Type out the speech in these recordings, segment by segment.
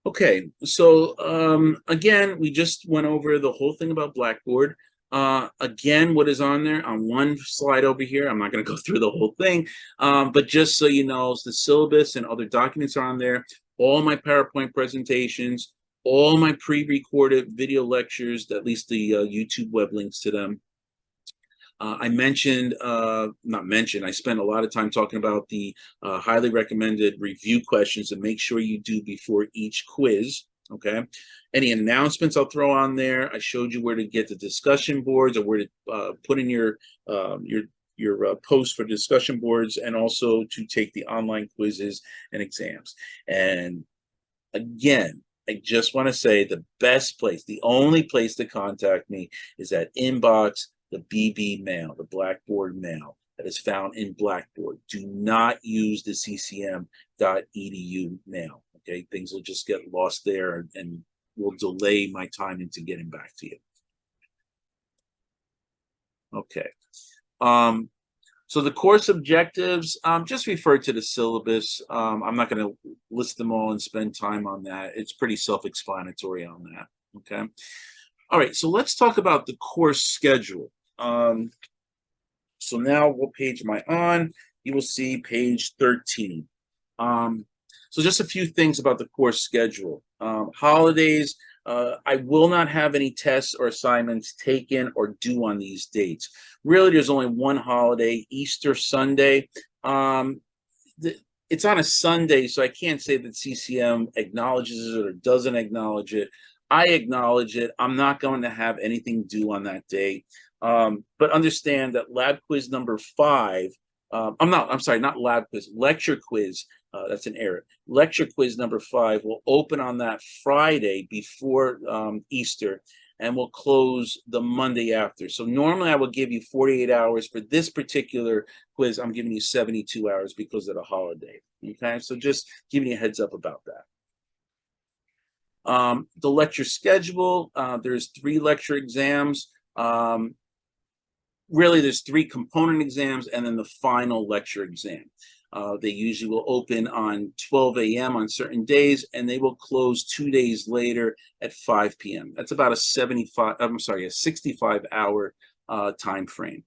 Okay, so again, we just went over the whole thing about Blackboard. Again, what is on there on one slide over here? I'm not going to go through the whole thing, but just so you know, the syllabus and other documents are on there. All my PowerPoint presentations, all my pre-recorded video lectures, at least the YouTube web links to them. I mentioned, not mentioned, I spent a lot of time talking about the highly recommended review questions to make sure you do before each quiz, okay? Any announcements I'll throw on there. I showed you where to get the discussion boards or where to put in your post for discussion boards, and also to take the online quizzes and exams. And again, I just want to say the best place, the only place to contact me is that inbox, the BB mail, the Blackboard mail that is found in Blackboard. Do not use the CCM.edu mail. Okay, things will just get lost there and will delay my time into getting back to you. Okay. So the course objectives, just refer to the syllabus. I'm not going to list them all and spend time on that. It's pretty self-explanatory on that. Okay. All right. So let's talk about the course schedule. So now what page am I on? You will see page 13. So just a few things about the course schedule. Holidays, I will not have any tests or assignments taken or due on these dates. Really, there's only one holiday, Easter Sunday. It's on a Sunday, so I can't say that CCM acknowledges it or doesn't acknowledge it. I acknowledge it. I'm not going to have anything due on that day. But understand that lab quiz number 5, I'm sorry, not lab quiz, lecture quiz. That's an error. Lecture quiz number 5 will open on that Friday before Easter and will close the Monday after. So normally I will give you 48 hours. For this particular quiz, I'm giving you 72 hours because of the holiday. Okay, so just giving you a heads up about that. The lecture schedule, there's 3 lecture exams. Really, there's 3 component exams and then the final lecture exam. They usually will open on 12 a.m. on certain days, and they will close 2 days later at 5 p.m. That's about a 65-hour time frame.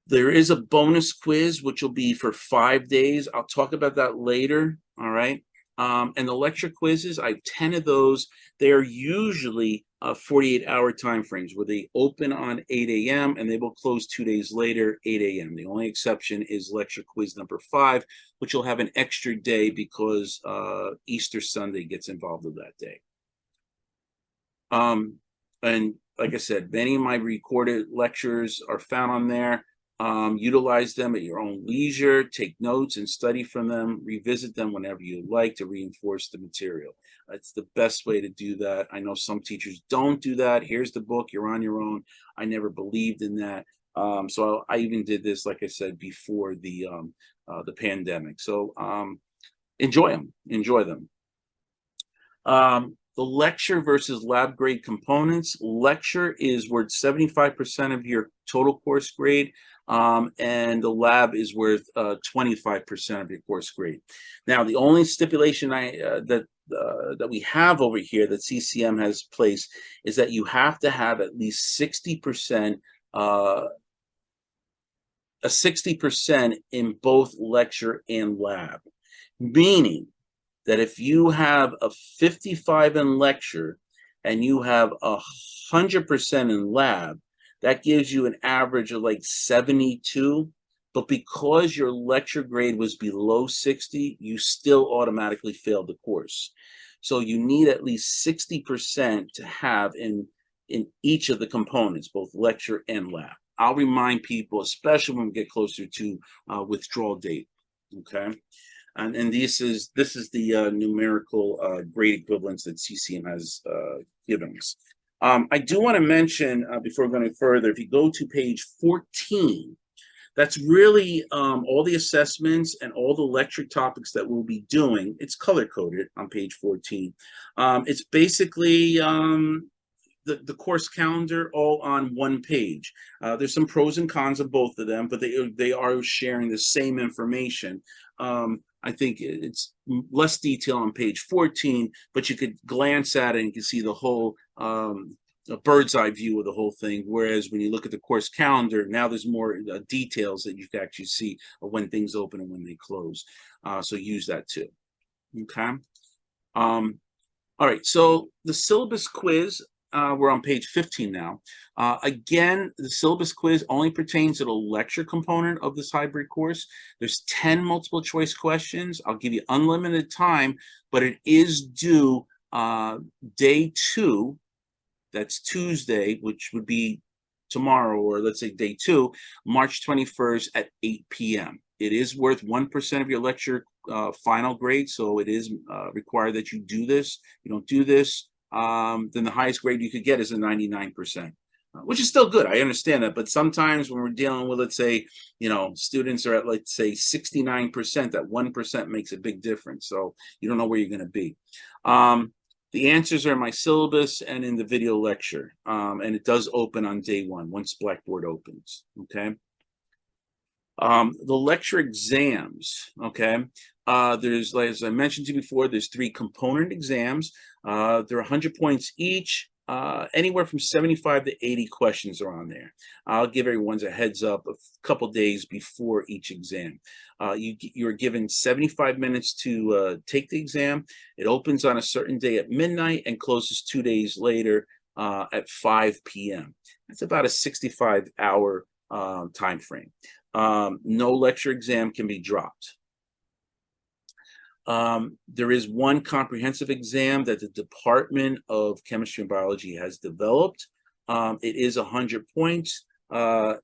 There is a bonus quiz, which will be for 5 days. I'll talk about that later, all right? And the lecture quizzes, I have 10 of those. They are usually 48-hour time frames where they open on 8 a.m. and they will close 2 days later, 8 a.m. The only exception is lecture quiz number 5, which will have an extra day because Easter Sunday gets involved with that day. And like I said, many of my recorded lectures are found on there. Utilize them at your own leisure, take notes and study from them, revisit them whenever you like to reinforce the material. It's the best way to do that. I know some teachers don't do that. Here's the book, you're on your own. I never believed in that. So I even did this, like I said, before the pandemic. So enjoy them. The lecture versus lab grade components. Lecture is worth 75% of your total course grade, and the lab is worth 25% of your course grade. Now, the only stipulation that we have over here that CCM has placed is that you have to have at least 60%, a 60% in both lecture and lab, meaning that if you have a 55 in lecture and you have 100% in lab, that gives you an average of like 72. But because your lecture grade was below 60, you still automatically failed the course. So you need at least 60% to have in each of the components, both lecture and lab. I'll remind people, especially when we get closer to withdrawal date, okay? And this is the numerical grade equivalence that CCM has given us. I do want to mention, before going further, if you go to page 14, that's really all the assessments and all the lecture topics that we'll be doing. It's color-coded on page 14. It's basically the course calendar all on one page. There's some pros and cons of both of them, but they are sharing the same information. I think it's less detail on page 14, but you could glance at it and you can see the whole a bird's eye view of the whole thing. Whereas when you look at the course calendar, now there's more details that you can actually see of when things open and when they close. So use that too. Okay. All right, so the syllabus quiz, we're on page 15 now. Again, the syllabus quiz only pertains to the lecture component of this hybrid course. There's 10 multiple choice questions. I'll give you unlimited time, but it is due day 2. That's Tuesday, which would be tomorrow, or let's say day 2, March 21st at 8 p.m. It is worth 1% of your lecture final grade, so it is required that you do this. You don't do this, then the highest grade you could get is a 99%, which is still good. I understand that, but sometimes when we're dealing with, let's say, students are at, let's say, 69%, that 1% makes a big difference. So you don't know where you're going to be. The answers are in my syllabus and in the video lecture, and it does open on day 1 once Blackboard opens. Okay. The lecture exams, okay, there's, as I mentioned to you before, there's 3 component exams. They're 100 points each. Anywhere from 75 to 80 questions are on there. I'll give everyone a heads up a couple days before each exam. You're given 75 minutes to take the exam. It opens on a certain day at midnight and closes 2 days later at 5 p.m. That's about a 65-hour time frame. No lecture exam can be dropped. There is one comprehensive exam that the Department of Chemistry and Biology has developed. It is 100 points,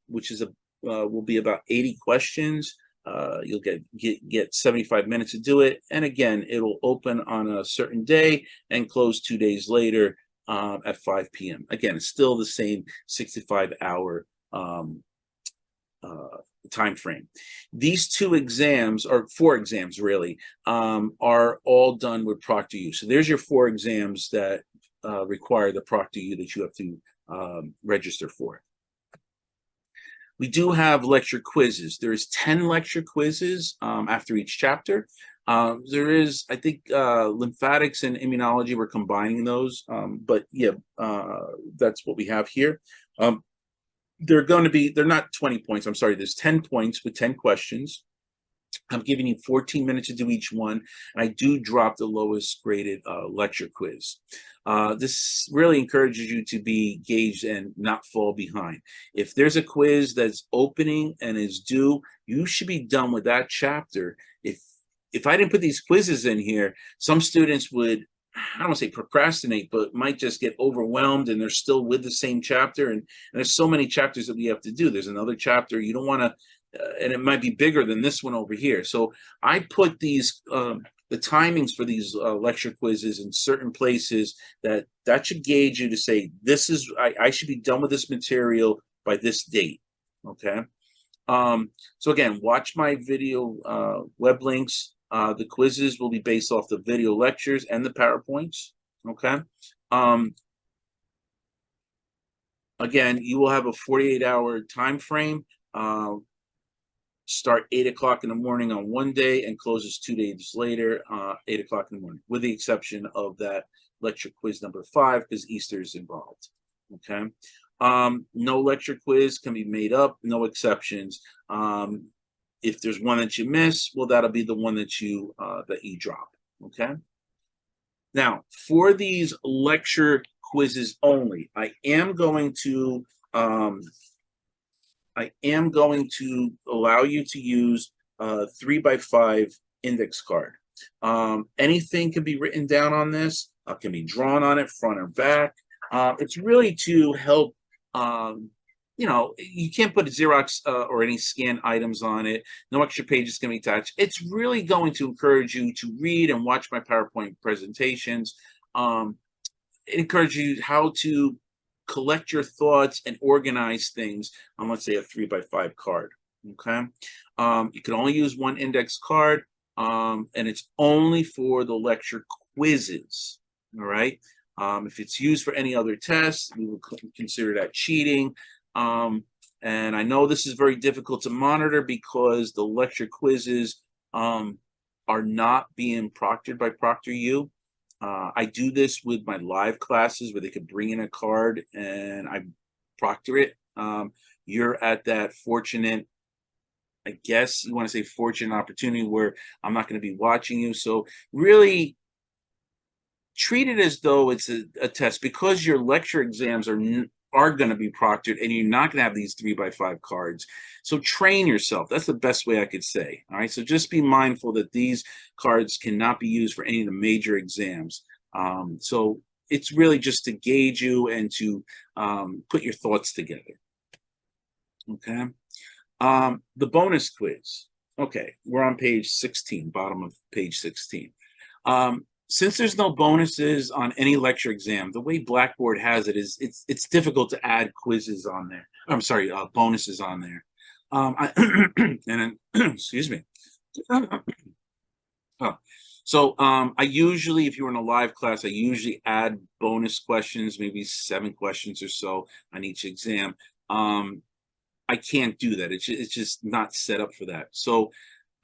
which is will be about 80 questions. You'll get 75 minutes to do it, and again, it'll open on a certain day and close 2 days later at 5 p.m. Again, it's still the same 65-hour time frame. These 2 exams, or 4 exams really, are all done with ProctorU. So there's your 4 exams that require the ProctorU that you have to register for. We do have lecture quizzes. There's 10 lecture quizzes after each chapter. There is, I think, lymphatics and immunology, we're combining those, but yeah, that's what we have here. They're not 20 points, I'm sorry, there's 10 points with 10 questions. I'm giving you 14 minutes to do each one, and I do drop the lowest graded lecture quiz. This really encourages you to be engaged and not fall behind. If there's a quiz that's opening and is due, you should be done with that chapter. If I didn't put these quizzes in here, some students would, I don't want to say procrastinate, but might just get overwhelmed and they're still with the same chapter. And there's so many chapters that we have to do. There's another chapter you don't want to, and it might be bigger than this one over here. So I put these, the timings for these lecture quizzes in certain places that should gauge you to say, this is, I should be done with this material by this date. Okay. So again, watch my video web links. The quizzes will be based off the video lectures and the PowerPoints. Okay. Again, you will have a 48-hour time frame. Start 8 o'clock in the morning on one day and closes 2 days later, 8 o'clock in the morning, with the exception of that lecture quiz number 5 because Easter is involved. Okay. No lecture quiz can be made up, no exceptions. If there's one that you miss, well, that'll be the one that you drop. Okay. Now, for these lecture quizzes only, I am going to allow you to use a 3x5 index card. Anything can be written down on this, can be drawn on it, front or back. It's really to help. You can't put a Xerox or any scanned items on it. No extra pages can be attached. It's really going to encourage you to read and watch my PowerPoint presentations. It encourages you how to collect your thoughts and organize things on, let's say, a 3x5 card. Okay. You can only use one index card, and it's only for the lecture quizzes. All right. If it's used for any other tests, we will consider that cheating. And I know this is very difficult to monitor because the lecture quizzes are not being proctored by ProctorU. I do this with my live classes where they could bring in a card and I proctor it. You're at that fortunate, I guess you want to say fortunate opportunity where I'm not going to be watching you. So really treat it as though it's a test, because your lecture exams are going to be proctored and you're not going to have these 3x5 cards. So train yourself. That's the best way I could say. All right. So just be mindful that these cards cannot be used for any of the major exams. So it's really just to gauge you and to put your thoughts together. Okay. The bonus quiz. Okay. We're on page 16, bottom of page 16. Since there's no bonuses on any lecture exam, the way Blackboard has it is it's difficult to add quizzes on there. I'm sorry, bonuses on there. And then, excuse me. Oh. So I usually, if you're in a live class, I usually add bonus questions, maybe 7 questions or so on each exam. I can't do that. It's just not set up for that. So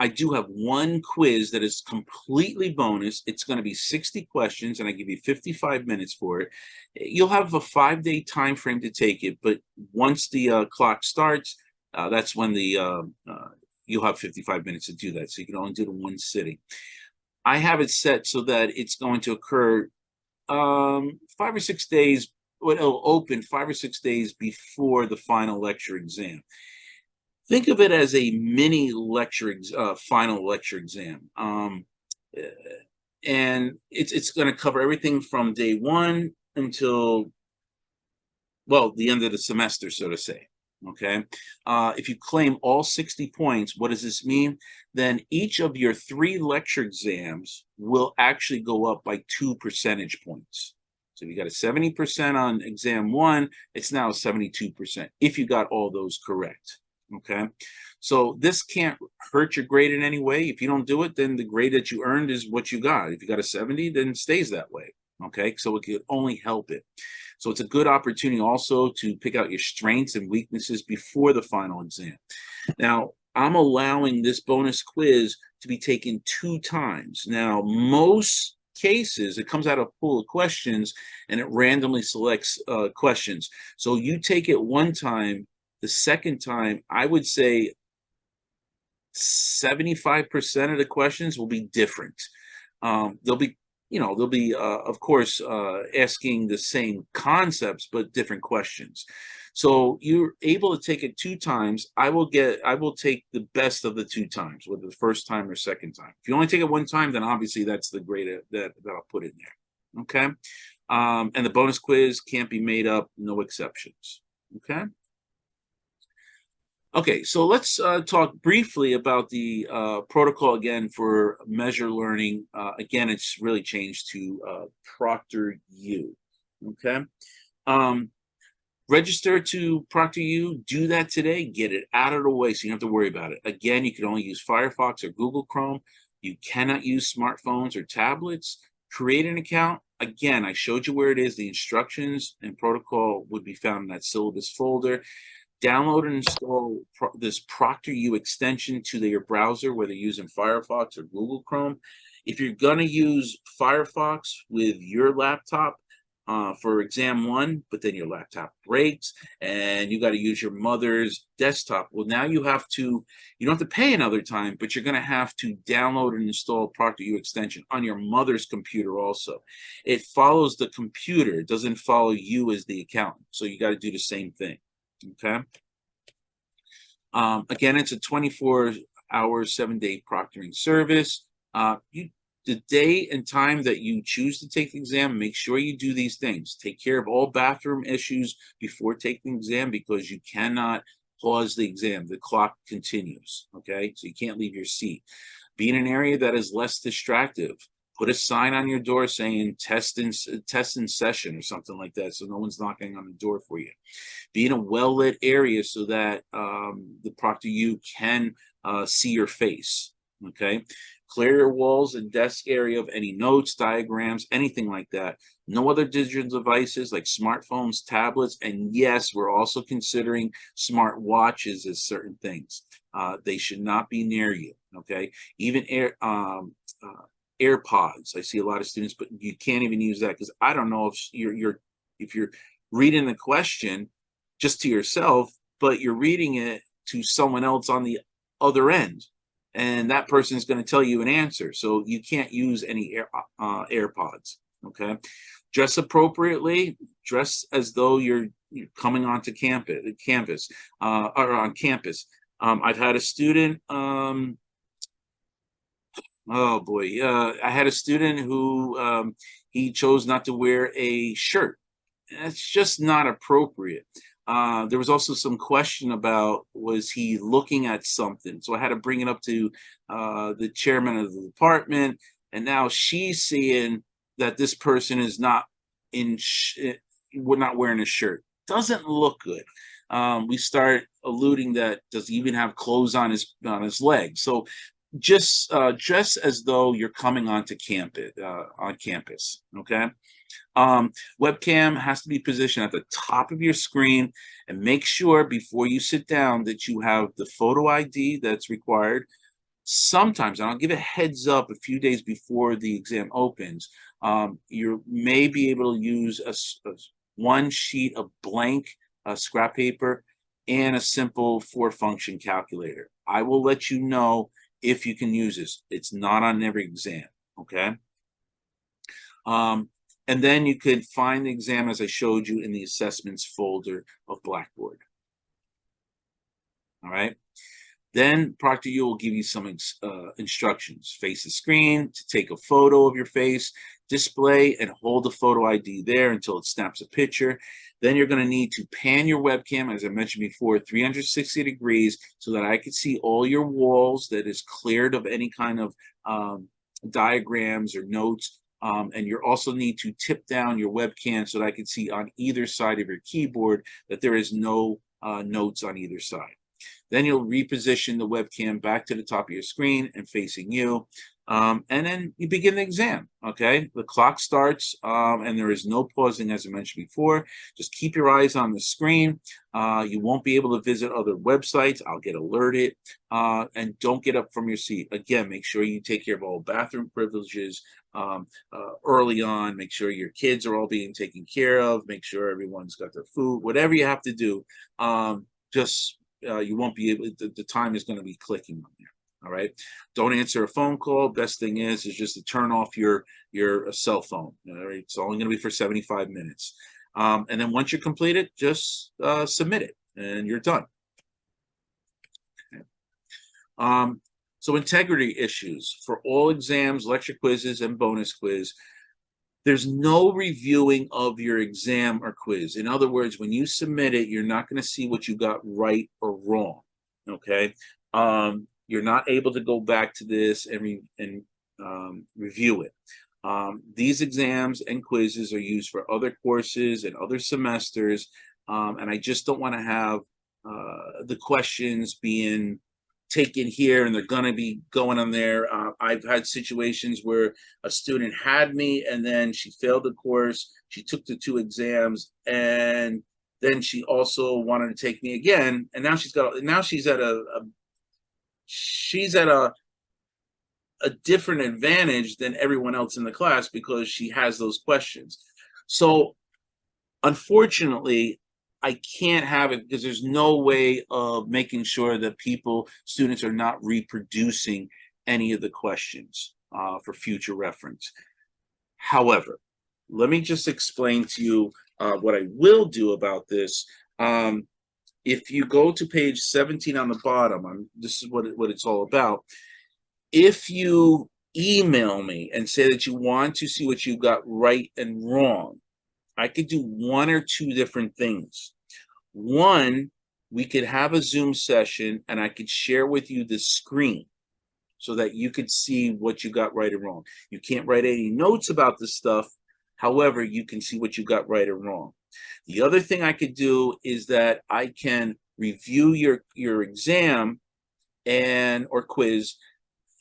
I do have one quiz that is completely bonus. It's going to be 60 questions, and I give you 55 minutes for it. You'll have a 5-day time frame to take it, but once the clock starts, that's when you'll have 55 minutes to do that. So you can only do it in one sitting. I have it set so that it's going to occur 5 or 6 days. Well, it'll open 5 or 6 days before the final lecture exam. Think of it as a mini lecture, final lecture exam. And it's going to cover everything from day 1 until, well, the end of the semester, so to say. Okay. If you claim all 60 points, what does this mean? Then each of your 3 lecture exams will actually go up by 2 percentage points. So if you got a 70% on exam 1, it's now 72% if you got all those correct. Okay. So this can't hurt your grade in any way. If you don't do it, then the grade that you earned is what you got. If you got a 70, then it stays that way. Okay. So it could only help it. So it's a good opportunity also to pick out your strengths and weaknesses before the final exam. Now, I'm allowing this bonus quiz to be taken 2 times. Now, most cases, it comes out of a pool of questions and it randomly selects questions. So you take it 1 time, the second time, I would say 75% of the questions will be different. They'll be, of course, asking the same concepts, but different questions. So you're able to take it 2 times. I will take the best of the 2 times, whether the first time or second time. If you only take it 1 time, then obviously that's the grade that I'll put in there. Okay. And the bonus quiz can't be made up, no exceptions. Okay. Okay, so let's talk briefly about the protocol again for measure learning. Again, it's really changed to ProctorU. Okay, register to ProctorU. Do that today. Get it out of the way so you don't have to worry about it. Again, you can only use Firefox or Google Chrome. You cannot use smartphones or tablets. Create an account. Again, I showed you where it is. The instructions and protocol would be found in that syllabus folder. Download and install this ProctorU extension to your browser, whether you're using Firefox or Google Chrome. If you're going to use Firefox with your laptop for exam 1, but then your laptop breaks and you got to use your mother's desktop, well, now you don't have to pay another time, but you're going to have to download and install ProctorU extension on your mother's computer also. It follows the computer. It doesn't follow you as the accountant. So you got to do the same thing. Okay. Again, it's a 24-hour, 7-day proctoring service. The day and time that you choose to take the exam, make sure you do these things. Take care of all bathroom issues before taking the exam, because you cannot pause the exam. The clock continues. Okay, so you can't leave your seat. Be in an area that is less distractive. Put a sign on your door saying test in session or something like that, so no one's knocking on the door for you. Be in a well-lit area so that the ProctorU can see your face. Okay. Clear your walls and desk area of any notes, diagrams, anything like that. No other digital devices like smartphones, tablets, and yes, we're also considering smart watches as certain things. They should not be near you, okay? Even AirPods. I see a lot of students, but you can't even use that because I don't know if you're reading the question just to yourself, but you're reading it to someone else on the other end, and that person is going to tell you an answer. So you can't use any AirPods. Okay, dress appropriately. Dress as though you're coming onto campus, or on campus. I've had a student. Oh boy, I had a student who he chose not to wear a shirt. That's just not appropriate. There was also some question about, was he looking at something? So I had to bring it up to the chairman of the department, and now she's seeing that this person is not we're not wearing a shirt. Doesn't look good. We start alluding that, does he even have clothes on his legs? So just dress as though you're coming onto campus on campus. Okay. Webcam has to be positioned at the top of your screen, and make sure before you sit down that you have the photo ID that's required. Sometimes, and I'll give a heads up a few days before the exam opens, you may be able to use one sheet of blank scrap paper and a simple 4-function calculator. I will let you know if you can use this. It's not on every exam, okay? And then you could find the exam as I showed you in the assessments folder of Blackboard. All right. Then ProctorU will give you some instructions. Face the screen to take a photo of your face, display and hold the photo ID there until it snaps a picture. Then you're going to need to pan your webcam, as I mentioned before, 360 degrees so that I can see all your walls, that is cleared of any kind of diagrams or notes. And you also need to tip down your webcam so that I can see on either side of your keyboard that there is no notes on either side. Then you'll reposition the webcam back to the top of your screen and facing you. And then you begin the exam, okay? The clock starts and there is no pausing, as I mentioned before. Just keep your eyes on the screen. You won't be able to visit other websites. I'll get alerted. And don't get up from your seat. Again, make sure you take care of all bathroom privileges early on. Make sure your kids are all being taken care of. Make sure everyone's got their food. Whatever you have to do, you won't be able, the time is going to be clicking on there. All right. Don't answer a phone call. Best thing is just to turn off your cell phone. All right. It's only going to be for 75 minutes. And then once you complete it, just submit it and you're done. Okay. So integrity issues for all exams, lecture quizzes, and bonus quiz. There's no reviewing of your exam or quiz. In other words, when you submit it, you're not going to see what you got right or wrong. Okay. You're not able to go back to this and review it. These exams and quizzes are used for other courses and other semesters. And I just don't want to have the questions being taken here and they're going to be going on there. I've had situations where a student had me and then she failed the course. She took the 2 exams and then she also wanted to take me again. And now she's at a different advantage than everyone else in the class because she has those questions. So unfortunately, I can't have it because there's no way of making sure that students are not reproducing any of the questions for future reference. However, let me just explain to you what I will do about this. If you go to page 17 on the bottom, this is what it's all about. If you email me and say that you want to see what you got right and wrong, I could do 1 or 2 different things. One, we could have a Zoom session and I could share with you the screen so that you could see what you got right or wrong. You can't write any notes about this stuff. However, you can see what you got right or wrong. The other thing I could do is that I can review your exam or quiz,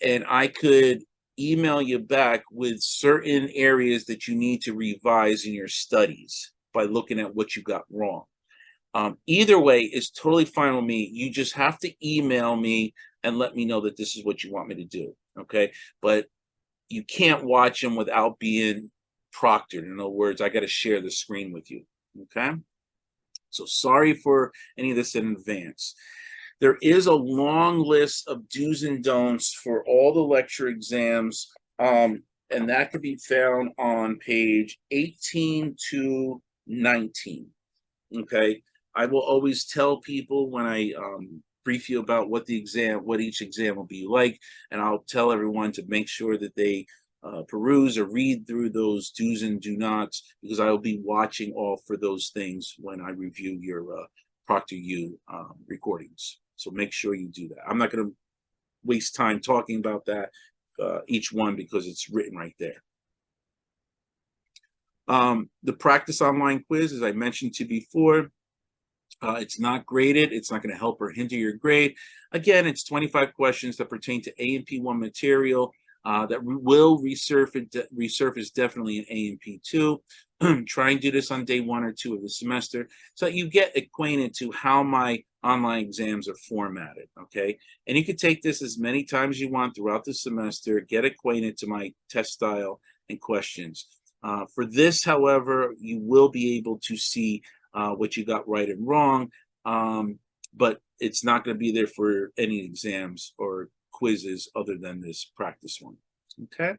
and I could email you back with certain areas that you need to revise in your studies by looking at what you got wrong. Either way is totally fine with me. You just have to email me and let me know that this is what you want me to do. Okay. But you can't watch them without being proctored. In other words, I got to share the screen with you. Okay. So sorry for any of this in advance. There is a long list of do's and don'ts for all the lecture exams, and that can be found on page 18 to 19. Okay, I will always tell people when I brief you about what each exam will be like, and I'll tell everyone to make sure that they peruse or read through those do's and do nots, because I will be watching all for those things when I review your ProctorU recordings. So make sure you do that. I'm not going to waste time talking about that each one because it's written right there. The practice online quiz, as I mentioned to you before, it's not graded. It's not going to help or hinder your grade. Again, it's 25 questions that pertain to A&P1 material that will resurface definitely in A&P2. Try and do this on day 1 or 2 of the semester so that you get acquainted to how my online exams are formatted, okay? And you can take this as many times as you want throughout the semester, get acquainted to my test style and questions. For this, however, you will be able to see what you got right and wrong, but it's not going to be there for any exams or quizzes other than this practice one. Okay.